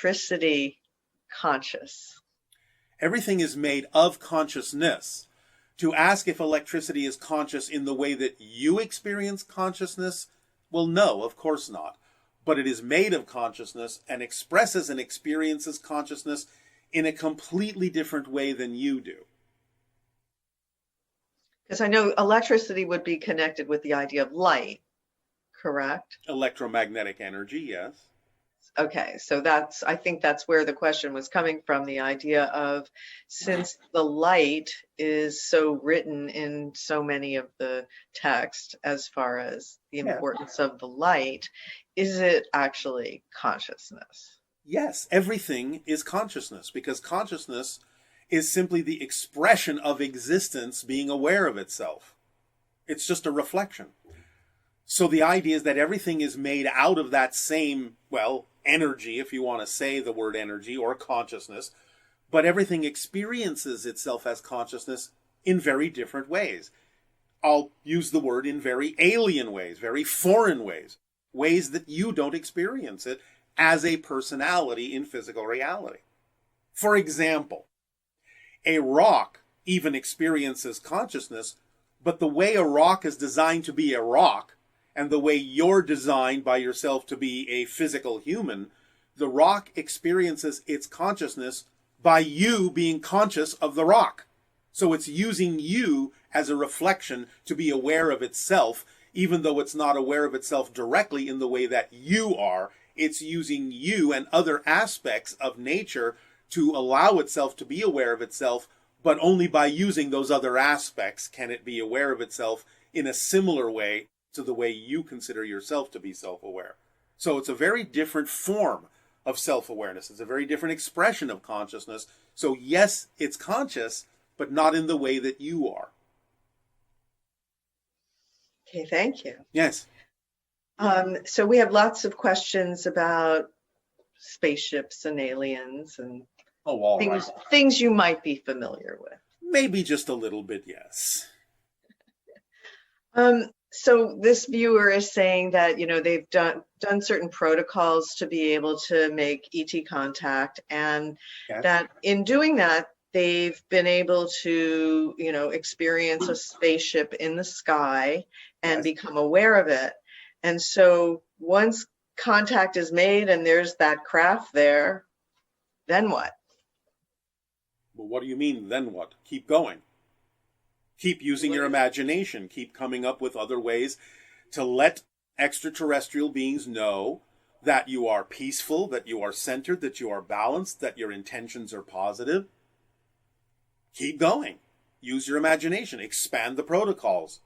electricity conscious? Everything is made of consciousness. To ask if electricity is conscious in the way that you experience consciousness, well, no, of course not. But it is made of consciousness and expresses and experiences consciousness in a completely different way than you do. Because I know electricity would be connected with the idea of light, correct? Electromagnetic energy, yes. Okay, so I think that's where the question was coming from, the idea of, since the light is so written in so many of the text as far as the importance of the light, is it actually consciousness? Yes, everything is consciousness, because consciousness is simply the expression of existence being aware of itself. It's just a reflection. So the idea is that everything is made out of that same, well, energy, if you want to say the word energy, or consciousness, but everything experiences itself as consciousness in very different ways. I'll use the word in very alien ways, very foreign ways, ways that you don't experience it as a personality in physical reality. For example, a rock even experiences consciousness, but the way a rock is designed to be a rock, and the way you're designed by yourself to be a physical human, the rock experiences its consciousness by you being conscious of the rock. So it's using you as a reflection to be aware of itself, even though it's not aware of itself directly in the way that you are. It's using you and other aspects of nature to allow itself to be aware of itself, but only by using those other aspects can it be aware of itself in a similar way to the way you consider yourself to be self-aware. So it's a very different form of self-awareness. It's a very different expression of consciousness. So yes, it's conscious, but not in the way that you are. Okay, thank you. Yes. So we have lots of questions about spaceships and aliens and things you might be familiar with. Maybe just a little bit, yes. So this viewer is saying that, they've done certain protocols to be able to make ET contact, and that in doing that, they've been able to, experience a spaceship in the sky and become aware of it. And so once contact is made and there's that craft there, then what? Well, what do you mean, then what? Keep going. Keep using your imagination. Keep coming up with other ways to let extraterrestrial beings know that you are peaceful, that you are centered, that you are balanced, that your intentions are positive. Keep going. Use your imagination. Expand the protocols.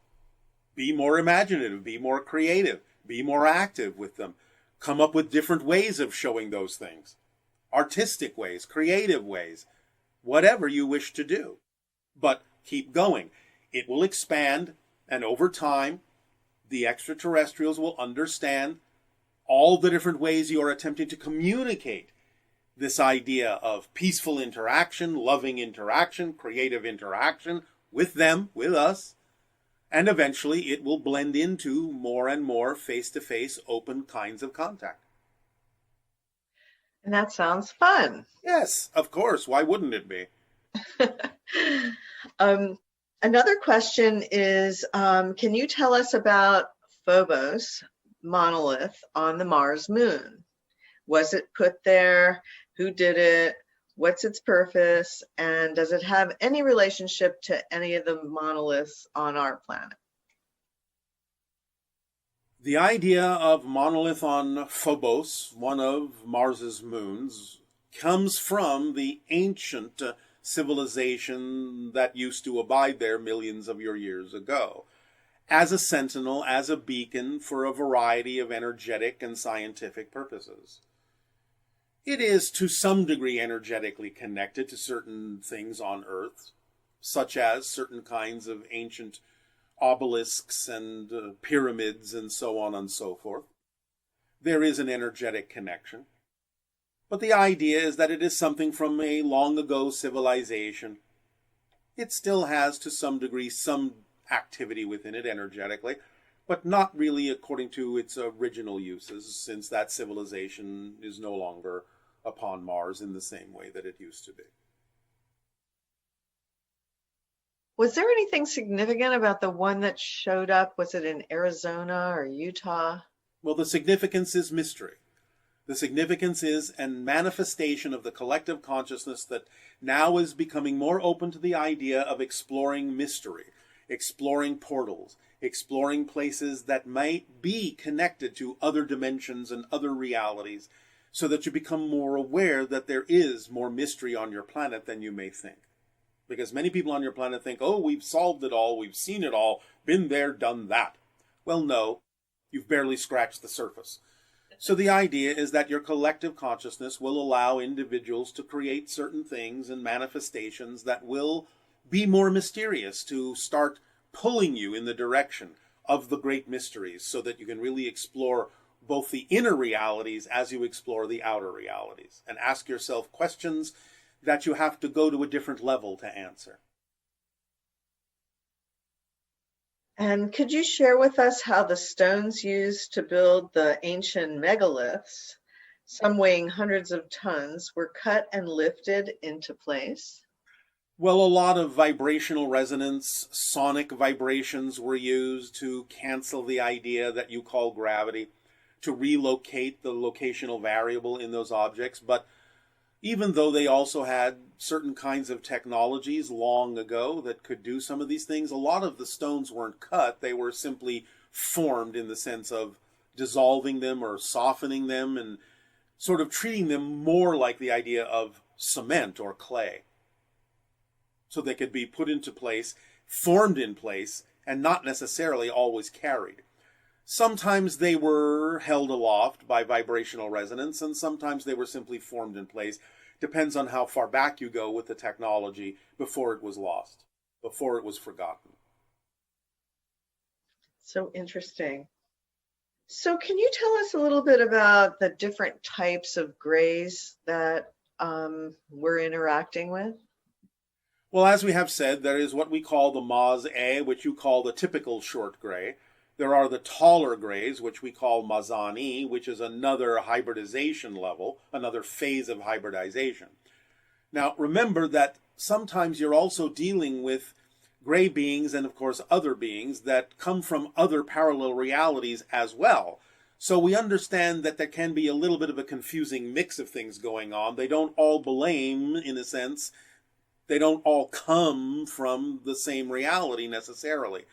Be more imaginative. Be more creative. Be more active with them. Come up with different ways of showing those things. Artistic ways, creative ways, whatever you wish to do. But keep going. It will expand, and over time, the extraterrestrials will understand all the different ways you are attempting to communicate this idea of peaceful interaction, loving interaction, creative interaction with them, with us, and eventually it will blend into more and more face-to-face, open kinds of contact. And that sounds fun. Yes, of course. Why wouldn't it be? Another question is, can you tell us about Phobos monolith on the Mars moon? Was it put there? Who did it? What's its purpose? And does it have any relationship to any of the monoliths on our planet? The idea of monolith on Phobos, one of Mars's moons, comes from the ancient civilization that used to abide there millions of your years ago, as a sentinel, as a beacon for a variety of energetic and scientific purposes. It is to some degree energetically connected to certain things on Earth, such as certain kinds of ancient obelisks and pyramids and so on and so forth. There is an energetic connection. But the idea is that it is something from a long ago civilization. It still has, to some degree, some activity within it energetically, but not really according to its original uses, since that civilization is no longer upon Mars in the same way that it used to be. Was there anything significant about the one that showed up? Was it in Arizona or Utah? Well, the significance is mystery. The significance is a manifestation of the collective consciousness that now is becoming more open to the idea of exploring mystery, exploring portals, exploring places that might be connected to other dimensions and other realities, so that you become more aware that there is more mystery on your planet than you may think. Because many people on your planet think, oh, we've solved it all, we've seen it all, been there, done that. Well, no, you've barely scratched the surface. So the idea is that your collective consciousness will allow individuals to create certain things and manifestations that will be more mysterious, to start pulling you in the direction of the great mysteries, so that you can really explore both the inner realities as you explore the outer realities, and ask yourself questions that you have to go to a different level to answer. And could you share with us how the stones used to build the ancient megaliths, some weighing hundreds of tons, were cut and lifted into place? Well, a lot of vibrational resonance, sonic vibrations were used to cancel the idea that you call gravity, to relocate the locational variable in those objects. But even though they also had certain kinds of technologies long ago that could do some of these things, a lot of the stones weren't cut. They were simply formed in the sense of dissolving them or softening them and sort of treating them more like the idea of cement or clay. So they could be put into place, formed in place, and not necessarily always carried. Sometimes they were held aloft by vibrational resonance, and sometimes they were simply formed in place. Depends on how far back you go with the technology before it was lost, before it was forgotten. So interesting. So can you tell us a little bit about the different types of grays that we're interacting with? Well, as we have said, there is what we call the Maz-A, which you call the typical short gray. There are the taller grays, which we call Mazani, which is another hybridization level, another phase of hybridization. Now, remember that sometimes you're also dealing with gray beings and, of course, other beings that come from other parallel realities as well. So we understand that there can be a little bit of a confusing mix of things going on. They don't all blame, in a sense. They don't all come from the same reality necessarily.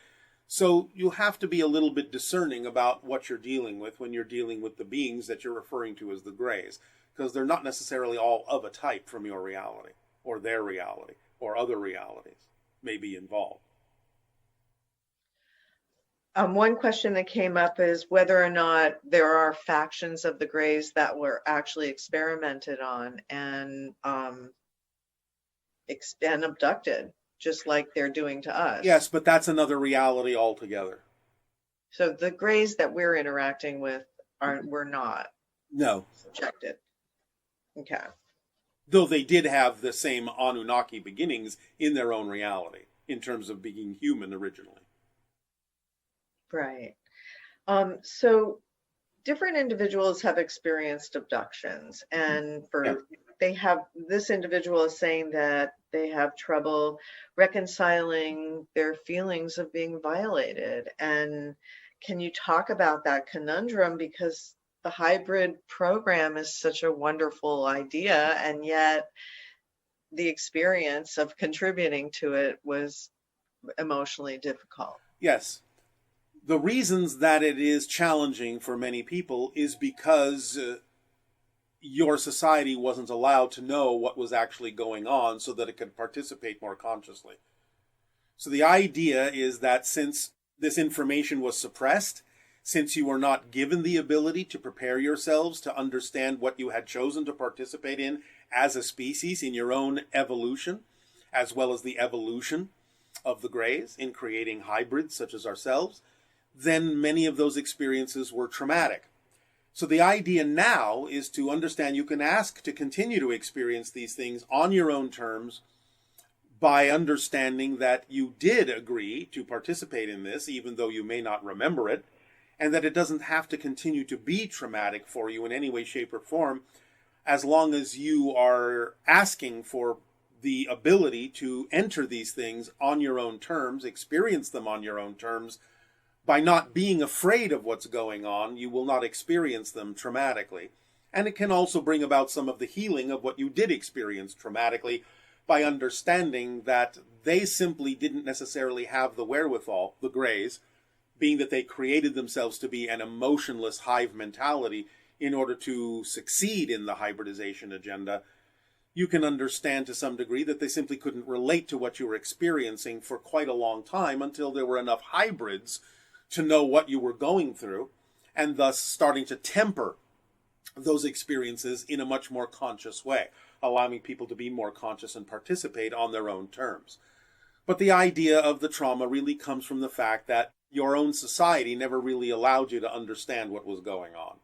So you have to be a little bit discerning about what you're dealing with when you're dealing with the beings that you're referring to as the grays, because they're not necessarily all of a type from your reality, or their reality, or other realities may be involved. One question that came up is whether or not there are factions of the grays that were actually experimented on and abducted, just like they're doing to us. Yes, but that's another reality altogether. So the grays that we're interacting with were not subjected. Okay. Though they did have the same Anunnaki beginnings in their own reality, in terms of being human originally. Right. So different individuals have experienced abductions, and this individual is saying that they have trouble reconciling their feelings of being violated. And can you talk about that conundrum? Because the hybrid program is such a wonderful idea, and yet the experience of contributing to it was emotionally difficult. Yes. The reasons that it is challenging for many people is because your society wasn't allowed to know what was actually going on so that it could participate more consciously. So the idea is that since this information was suppressed, since you were not given the ability to prepare yourselves to understand what you had chosen to participate in as a species in your own evolution, as well as the evolution of the grays in creating hybrids such as ourselves, then many of those experiences were traumatic. So the idea now is to understand you can ask to continue to experience these things on your own terms by understanding that you did agree to participate in this, even though you may not remember it, and that it doesn't have to continue to be traumatic for you in any way, shape, or form, as long as you are asking for the ability to enter these things on your own terms, experience them on your own terms. By not being afraid of what's going on, you will not experience them traumatically. And it can also bring about some of the healing of what you did experience traumatically by understanding that they simply didn't necessarily have the wherewithal, the Greys, being that they created themselves to be an emotionless hive mentality in order to succeed in the hybridization agenda. You can understand to some degree that they simply couldn't relate to what you were experiencing for quite a long time until there were enough hybrids to know what you were going through, and thus starting to temper those experiences in a much more conscious way, allowing people to be more conscious and participate on their own terms. But the idea of the trauma really comes from the fact that your own society never really allowed you to understand what was going on.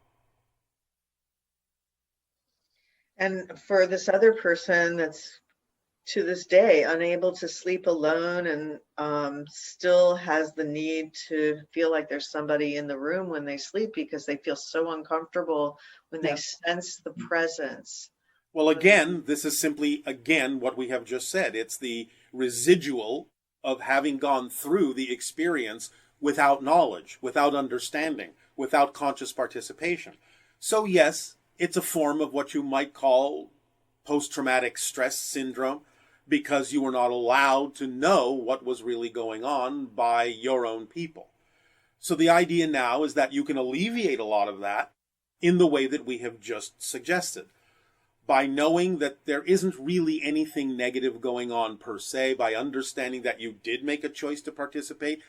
And for this other person that's to this day unable to sleep alone and still has the need to feel like there's somebody in the room when they sleep because they feel so uncomfortable when they sense the presence. Well, again, this is simply, again, what we have just said. It's the residual of having gone through the experience without knowledge, without understanding, without conscious participation. So yes, it's a form of what you might call post-traumatic stress syndrome, because you were not allowed to know what was really going on by your own people. So the idea now is that you can alleviate a lot of that in the way that we have just suggested, by knowing that there isn't really anything negative going on per se, by understanding that you did make a choice to participate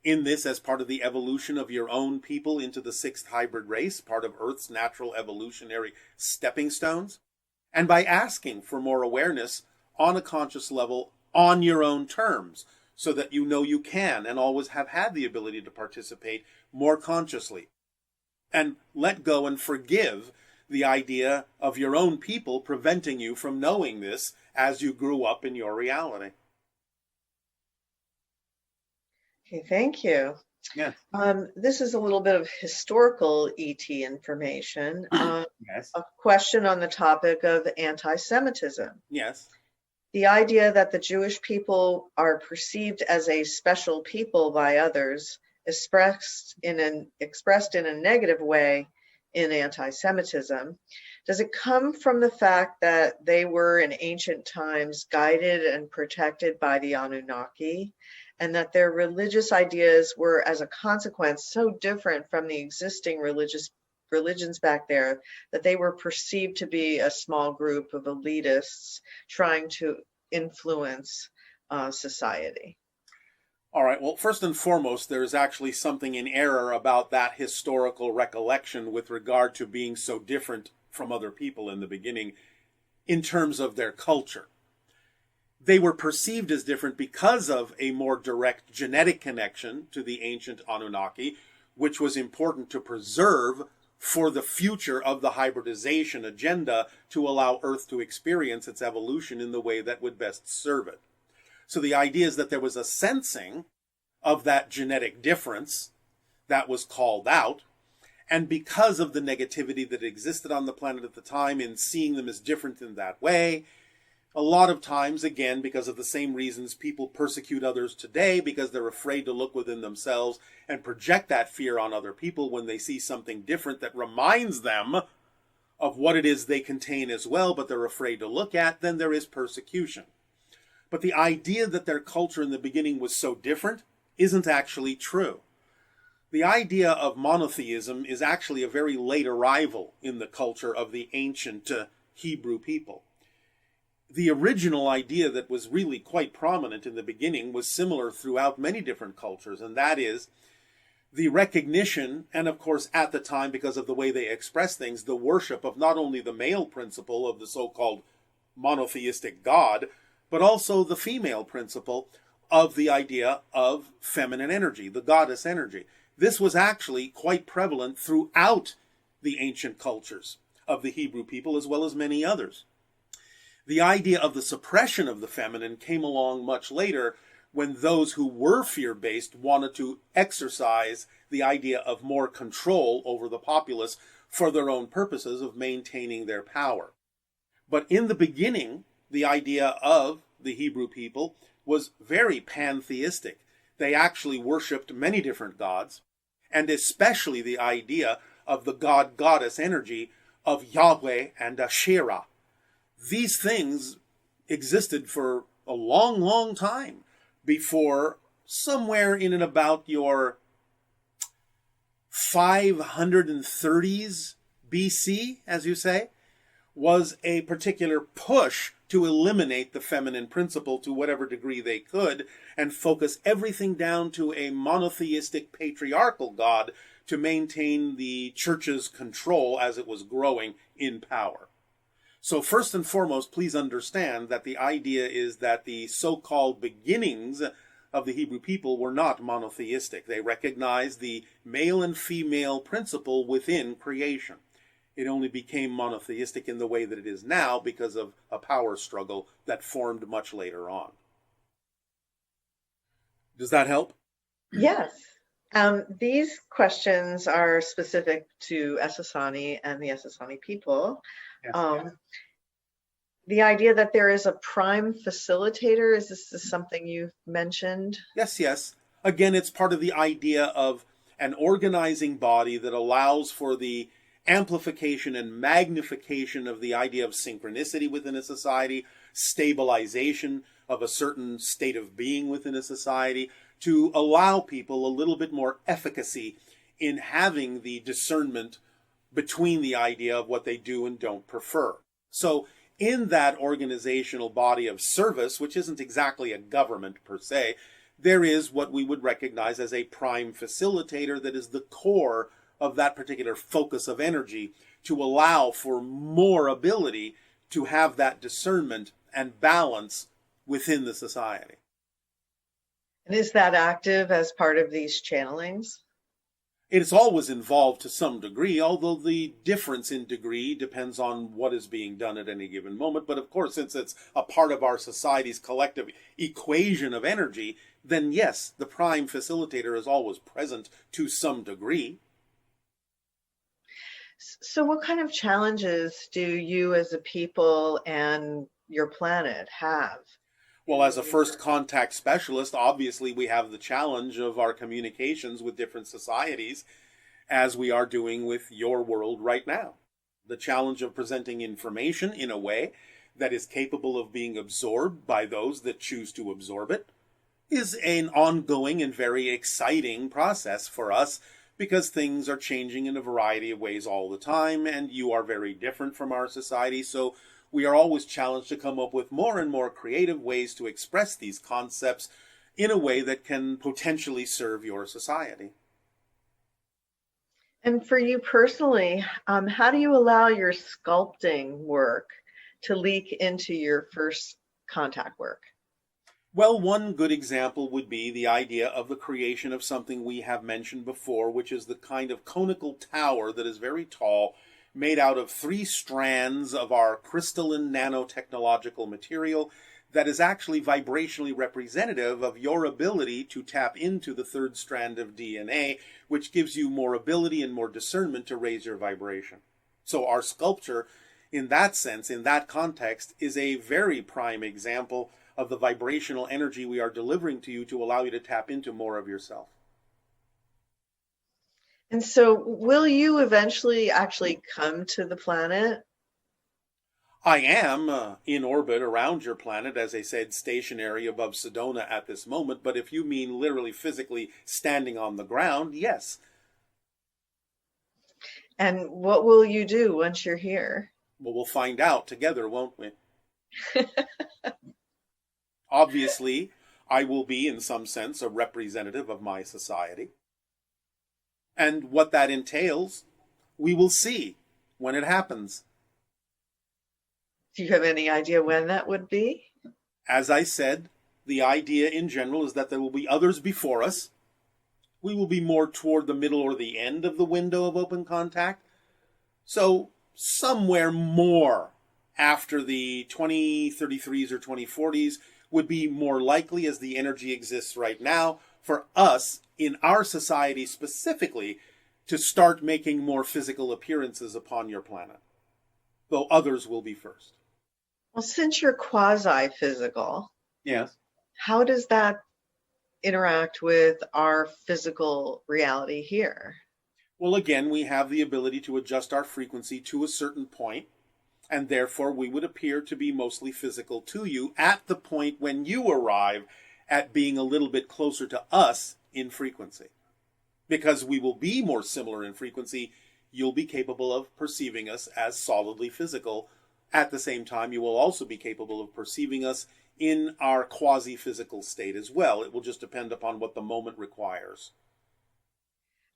in this as part of the evolution of your own people into the sixth hybrid race, part of Earth's natural evolutionary stepping stones, and by asking for more awareness on a conscious level on your own terms, so that you know you can and always have had the ability to participate more consciously. And let go and forgive the idea of your own people preventing you from knowing this as you grew up in your reality. Okay, thank you. Yes. This is a little bit of historical ET information. Yes. A question on the topic of anti-Semitism. Yes. The idea that the Jewish people are perceived as a special people by others, expressed in a negative way in anti-Semitism. Does it come from the fact that they were in ancient times guided and protected by the Anunnaki, and that their religious ideas were, as a consequence, so different from the existing religions back there that they were perceived to be a small group of elitists trying to influence society? All right, well, first and foremost, there is actually something in error about that historical recollection with regard to being so different from other people in the beginning in terms of their culture. They were perceived as different because of a more direct genetic connection to the ancient Anunnaki, which was important to preserve for the future of the hybridization agenda to allow Earth to experience its evolution in the way that would best serve it. So the idea is that there was a sensing of that genetic difference that was called out, and because of the negativity that existed on the planet at the time in seeing them as different in that way, a lot of times, again, because of the same reasons people persecute others today, because they're afraid to look within themselves and project that fear on other people when they see something different that reminds them of what it is they contain as well, but they're afraid to look at, then there is persecution. But the idea that their culture in the beginning was so different isn't actually true. The idea of monotheism is actually a very late arrival in the culture of the ancient Hebrew people. The original idea that was really quite prominent in the beginning was similar throughout many different cultures, and that is the recognition, and of course at the time, because of the way they express things, the worship of not only the male principle of the so-called monotheistic God, but also the female principle of the idea of feminine energy, the goddess energy. This was actually quite prevalent throughout the ancient cultures of the Hebrew people, as well as many others. The idea of the suppression of the feminine came along much later, when those who were fear-based wanted to exercise the idea of more control over the populace for their own purposes of maintaining their power. But in the beginning, the idea of the Hebrew people was very pantheistic. They actually worshipped many different gods, and especially the idea of the god-goddess energy of Yahweh and Asherah. These things existed for a long, long time before somewhere in and about your 530s BC, as you say, was a particular push to eliminate the feminine principle to whatever degree they could and focus everything down to a monotheistic patriarchal God to maintain the church's control as it was growing in power. So first and foremost, please understand that the idea is that the so-called beginnings of the Hebrew people were not monotheistic. They recognized the male and female principle within creation. It only became monotheistic in the way that it is now because of a power struggle that formed much later on. Does that help? Yes. These questions are specific to Essassani and the Essassani people. Yes. The idea that there is a prime facilitator, is this something you've mentioned? Yes. Again, it's part of the idea of an organizing body that allows for the amplification and magnification of the idea of synchronicity within a society, stabilization of a certain state of being within a society, to allow people a little bit more efficacy in having the discernment between the idea of what they do and don't prefer. So in that organizational body of service, which isn't exactly a government per se, there is what we would recognize as a prime facilitator that is the core of that particular focus of energy to allow for more ability to have that discernment and balance within the society. And is that active as part of these channelings? It is always involved to some degree, although the difference in degree depends on what is being done at any given moment. But of course, since it's a part of our society's collective equation of energy, then yes, the prime facilitator is always present to some degree. So what kind of challenges do you as a people and your planet have? Well, as a first contact specialist, obviously we have the challenge of our communications with different societies, as we are doing with your world right now. The challenge of presenting information in a way that is capable of being absorbed by those that choose to absorb it is an ongoing and very exciting process for us, because things are changing in a variety of ways all the time, and you are very different from our society, so we are always challenged to come up with more and more creative ways to express these concepts in a way that can potentially serve your society. And for you personally, how do you allow your sculpting work to leak into your first contact work? Well, one good example would be the idea of the creation of something we have mentioned before, which is the kind of conical tower that is very tall, made out of 3 strands of our crystalline nanotechnological material that is actually vibrationally representative of your ability to tap into the 3rd strand of DNA, which gives you more ability and more discernment to raise your vibration. So our sculpture, in that sense, in that context, is a very prime example of the vibrational energy we are delivering to you to allow you to tap into more of yourself. And so will you eventually actually come to the planet? I am in orbit around your planet, as I said, stationary above Sedona at this moment, but if you mean literally physically standing on the ground, yes. And what will you do once you're here? Well, we'll find out together, won't we? Obviously, I will be, in some sense, a representative of my society. And what that entails, we will see when it happens. Do you have any idea when that would be? As I said, the idea in general is that there will be others before us. We will be more toward the middle or the end of the window of open contact. So somewhere more after the 2033s or 2040s would be more likely, as the energy exists right now, for us, in our society specifically, to start making more physical appearances upon your planet. Though others will be first. Well, since you're quasi-physical, Yes. how does that interact with our physical reality here? Well, again, we have the ability to adjust our frequency to a certain point, and therefore we would appear to be mostly physical to you at the point when you arrive at being a little bit closer to us in frequency. Because we will be more similar in frequency, you'll be capable of perceiving us as solidly physical. At the same time, you will also be capable of perceiving us in our quasi-physical state as well. It will just depend upon what the moment requires.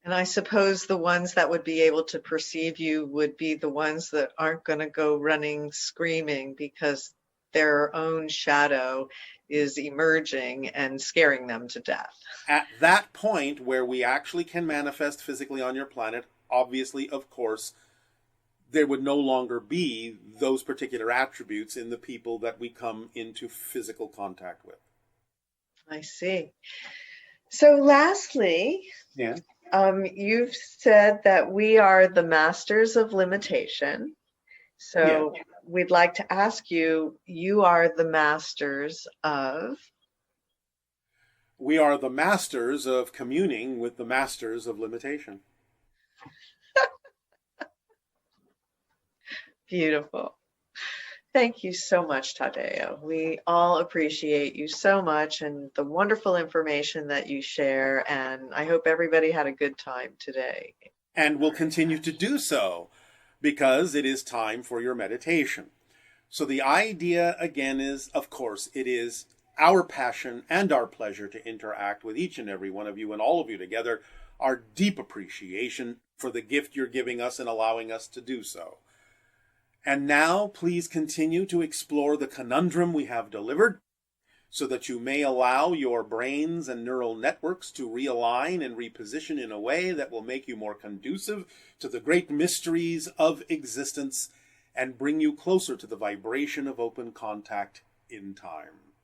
And I suppose the ones that would be able to perceive you would be the ones that aren't going to go running screaming because their own shadow is emerging and scaring them to death. At that point where we actually can manifest physically on your planet, obviously, of course, there would no longer be those particular attributes in the people that we come into physical contact with. I see. So lastly, Yeah. You've said that we are the masters of limitation. So we'd like to ask you, you are the masters of? We are the masters of communing with the masters of limitation. Beautiful. Thank you so much, Tadeo. We all appreciate you so much and the wonderful information that you share. And I hope everybody had a good time today. And will continue to do so, because it is time for your meditation. So the idea, again, is, of course, it is our passion and our pleasure to interact with each and every one of you and all of you together, our deep appreciation for the gift you're giving us and allowing us to do so. And now, please continue to explore the conundrum we have delivered, so that you may allow your brains and neural networks to realign and reposition in a way that will make you more conducive to the great mysteries of existence and bring you closer to the vibration of open contact in time.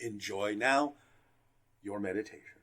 Enjoy now your meditation.